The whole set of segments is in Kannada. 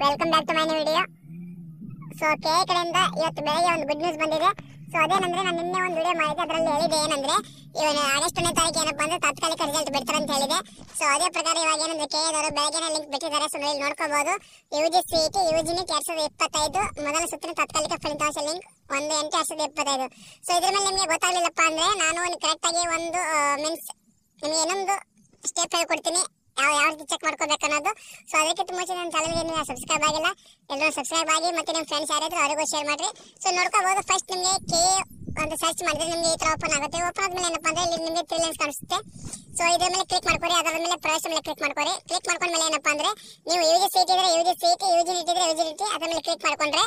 Welcome back to my new video. So ಕೆ ಕಡೆಯಿಂದ ಇವತ್ತು ಬೆಳಗ್ಗೆ ಒಂದು ಗುಡ್ ನ್ಯೂಸ್ ಬಂದಿದೆ. ಸೊ ಅದೇನಂದ್ರೆ ನಾನು ನಿನ್ನೆ ಒಂದು ವಿಡಿಯೋ ಮಾಡಿದ್ದೆ, ಅದರಲ್ಲಿ ಹೇಳಿದೆ ಏನಂದ್ರೆ ಇವನು ಆಗಸ್ಟ್ 1ನೇ ತಾರೀಕು ಏನಪ್ಪ ಅಂದ್ರೆ ತಾತ್ಕಾಲಿಕ ರಿಸಲ್ಟ್ ಬಿಡ್ತಾರೆ ಅಂತ ಹೇಳಿದೆ. ಸೊ ಅದೇ ಪ್ರಕಾರ ಇವಾಗ ಏನಂದ್ರೆ ಕೆ ಅವರು ಬೆಳಗ್ಗೆನೇ ಲಿಂಕ್ ಬಿಟ್ಟಿದ್ದಾರೆ. ಸೊ ಇಲ್ಲಿ ನೋಡ್ಕೋಬಹುದು UGCET UGNET 2025 ಮೊದಲ ಸುತ್ತಿನ ತಾತ್ಕಾಲಿಕ ಫಲಿತಾಂಶ ಲಿಂಕ್ 1/8/2025. ಸೊ ಇದ್ರ ಮೇಲೆ ನಿಮಗೆ ಗೊತ್ತಾಗ್ಲಿಲ್ಲಪ್ಪ ಅಂದ್ರೆ ನಾನು ಕರೆಕ್ಟ್ ಆಗಿ ಒಂದು ಮೀನ್ಸ್ ನಿಮಗೆ ಇನ್ನೊಂದು ಸ್ಟೆಪ್ ಹೇಳ್ಕೊಡ್ತೀನಿ, ಯಾವ ರೀತಿ ಚೆಕ್ ಮಾಡ್ಕೋಬೇಕು ಅನ್ನೋದು. ಸೊ ಅದಕ್ಕಿಂತ ಮುಂಚೆ ನನ್ನ ಚಾನಲ್ಗೆ ನೀವು ಸಬ್ಸ್ಕ್ರೈಬ್ ಆಗಿಲ್ಲ, ಎಲ್ಲರೂ ಸಬ್ಸ್ಕ್ರೈಬ್ ಆಗಿ ಮತ್ತೆ ನಿಮ್ಮ ಫ್ರೆಂಡ್ಸ್ ಯಾರಿದ್ರು ಅವರಿಗೂ ಶೇರ್ ಮಾಡಿರಿ. ಸೊ ನೋಡ್ಕೋಬಹುದು ಫಸ್ಟ್ ನಿಮಗೆ ಕೆ ಅಂತ ಸರ್ಚ್ ಮಾಡಿದ್ರೆ ನಿಮಗೆ ಈ ತರ ಓಪನ್ ಆಗುತ್ತೆ. ಓಪನ್ ಆದ್ಮೇಲೆ ಏನಪ್ಪ ಅಂದ್ರೆ ಇಲ್ಲಿ ನಿಮಗೆ 3 ಲೈನ್ಸ್ ಕಾಣಿಸುತ್ತೆ. ಸೊ ಇದ್ರ ಮೇಲೆ ಕ್ಲಿಕ್ ಮಾಡ್ಕೊರಿ, ಅದರ ಮೇಲೆ ಪ್ರವೇಶ ಮೇಲೆ ಕ್ಲಿಕ್ ಮಾಡ್ಕೊರಿ. ಕ್ಲಿಕ್ ಮಾಡ್ಕೊಂಡ್ಮೇಲೆ ಏನಪ್ಪ ಅಂದ್ರೆ ನೀವು UGCET ಇದ್ರೆ UGCET, UGNET ಇದ್ರೆ UGNET ಅದರ ಮೇಲೆ ಕ್ಲಿಕ್ ಮಾಡ್ಕೊಂಡ್ರೆ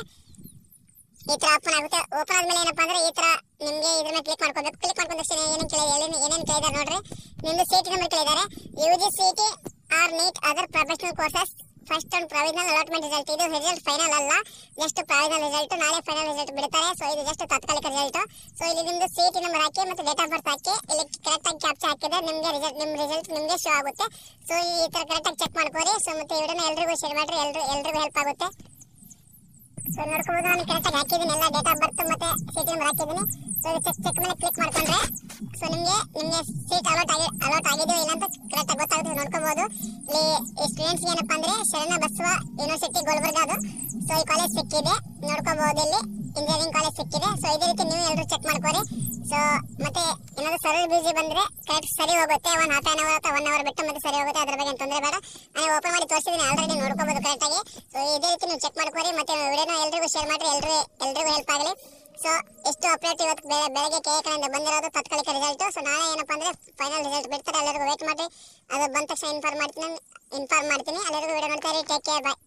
ಈ ತರ ಓಪನ್ ಆಗುತ್ತೆ. ಓಪನ್ ಆದ್ಮೇಲೆ ಏನಪ್ಪ ಅಂದ್ರೆ ಈ ತರ ನಿಮಗೆ ಇದ್ರ ಮೇಲೆ ಕ್ಲಿಕ್ ಮಾಡ್ಕೋಬೇಕು. ಕ್ಲಿಕ್ ಮಾಡ್ಕೊಂಡ ತಕ್ಷಣ ಏನೇನು ಕೇಳಿದಾರೆ ನೋಡ್ರಿ. ನಿಮ್ದು ಸೀಟ್ ನಂಬರ್ ಕೇಳಿದ್ದಾರೆ. UGCET or NEET other professional courses first ಒಂದು ಪ್ರೊವಿಷನಲ್ ಅಲಾಟ್ಮೆಂಟ್ ರಿಸಲ್ಟ್. ಇದು ರಿಸಲ್ಟ್ ಫೈನಲ್ ಅಲ್ಲ, ಜಸ್ಟ್ ಪ್ರೊವಿಷನಲ್ ರಿಸಲ್ಟ್. ನಾಳೆ ಫೈನಲ್ ರಿಸಲ್ಟ್ ಬಿಡ್ತಾರೆ. ಸೊ ಇದು ಜಸ್ಟ್ ತಾತ್ಕಾಲಿಕ ರಿಸಲ್ಟ್. ಸೊ ಇಲ್ಲಿ ನಿಮ್ದು ಸೀಟ್ ನಂಬರ್ ಹಾಕಿ ಮತ್ತೆ ಡೇಟ್ ಆಫ್ ಬರ್ತ್ ಹಾಕಿ ಇಲ್ಲಿ ಕರೆಕ್ಟ್ ಆಗಿ ಕ್ಯಾಪ್ಚರ್ ಹಾಕಿದ್ರೆ ನಿಮಗೆ ನಿಮ್ಮ ರಿಸಲ್ಟ್ ನಿಮಗೆ ಶೋ ಆಗುತ್ತೆ. ಸೊ ಈ ತರ ಕರೆಕ್ಟ್ ಆಗಿ ಚೆಕ್ ಮಾಡ್ಕೋರಿ. ಸೊ ಮತ್ತೆ ಈ ವಿಡಿಯೋನ ಎಲ್ರಿಗೂ ಶೇರ್ ಮಾಡ್ರಿ, ಎಲ್ರಿಗೂ ಹೆಲ್ಪ್ ಆಗುತ್ತೆ. ಸೊ ನೋಡ್ಕೋಬಹುದು ನಾನು ಕರೆಕ್ಟ್ ಆಗಿ ಹಾಕಿದ್ದೀನಿ, ಎಲ್ಲ ಡೇಟ್ ಆಫ್ ಬರ್ತ್ ಮತ್ತೆ ಸೀಟ್ ನಂಬರ್ ಹಾಕಿದ್ದೀನಿ. ಸೊ ಚೆಕ್ ಮೇಲೆ ಕ್ಲಿಕ್ ಮಾಡ್ಕೊಂಡ್ರೆ ಸೊ ನಿಮಗೆ ಸೀಟ್ ಅಲಾಟ್ ಆಗಿದೆಯೋ ಇಲ್ಲ ಅಂತ ಕರೆಕ್ಟ್ ಆಗಿ ಗೊತ್ತಾಗುತ್ತೆ. ನೋಡ್ಕೋಬಹುದು ಇಲ್ಲಿ ಸ್ಟೂಡೆಂಟ್ಸ್ ಏನಪ್ಪಾ ಅಂದ್ರೆ ಶರಣ ಬಸವ ಯೂನಿವರ್ಸಿಟಿ ಗುಲ್ಬರ್ಗ ಅದು. ಸೊ ಈ ಕಾಲೇಜ್ ಸಿಕ್ಕಿದೆ, ನೋಡ್ಕೋಬಹುದು ಇಲ್ಲಿ ಇಂಜಿನಿಯರಿಂಗ್ ಕಾಲೇಜ್ ಸಿಕ್ಕಿದೆ. ಸೊ ಇದೇ ರೀತಿ ನೀವು ಎಲ್ಲರೂ ಚೆಕ್ ಮಾಡ್ಕೋರಿ. ಸೊ ಮತ್ತೆ ಏನಾದ್ರು ಸರ್ವರ್ ಬಿಸಿ ಬಂದ್ರೆ ಕರೆಕ್ಟ್ ಸರಿ ಹೋಗುತ್ತೆ. 1 half an hour ಅಥವಾ 1 hour ಬಿಟ್ಟು ಮತ್ತೆ ಸರಿ ಹೋಗುತ್ತೆ. ಅದ್ರ ಬಗ್ಗೆ ತೊಂದರೆ ಬೇಡ, ನಾನು ಓಪನ್ ಮಾಡಿ ತೋರಿಸಿದ್ದೀನಿ ಆಲ್ರೆಡಿ, ನೋಡ್ಕೋಬಹುದು ಕರೆಕ್ಟ್ ಆಗಿ. ಸೊ ಇದೇ ರೀತಿ ನೀವು ಚೆಕ್ ಮಾಡ್ಕೋರಿ, ಮತ್ತೆ ವಿಡಿಯೋನ ಎಲ್ರಿಗೂ ಶೇರ್ ಮಾಡ್ರಿ, ಎಲ್ರಿಗೂ ಹೆಲ್ಪ್ ಆಗಲಿ. ಸೊ ಎಷ್ಟು ಅಪ್ಡೇಟ್ ಇವತ್ತು ಬೆಳಗ್ಗೆ ಕೆ ಕಡೆಯಿಂದ ಬಂದಿರೋದು ತಾತ್ಕಾಲಿಕ ರಿಸಲ್ಟ್. ಸೊ ನಾಳೆ ಏನಪ್ಪಾ ಅಂದ್ರೆ ಫೈನಲ್ ರಿಸಲ್ಟ್ ಬಿಡ್ತಾರೆ, ಎಲ್ಲರಿಗೂ ವೇಟ್ ಮಾಡಿ. ಅದು ಬಂದ ತಕ್ಷಣ ಇನ್ಫಾರ್ಮ್ ಮಾಡ್ತೀನಿ. ಎಲ್ಲರಿಗೂ ವಿಡಿಯೋ ನೋಡ್ತಾ ಇರಿ. ಟೇಕ್ ಕೇರ್, ಬಾಯ್.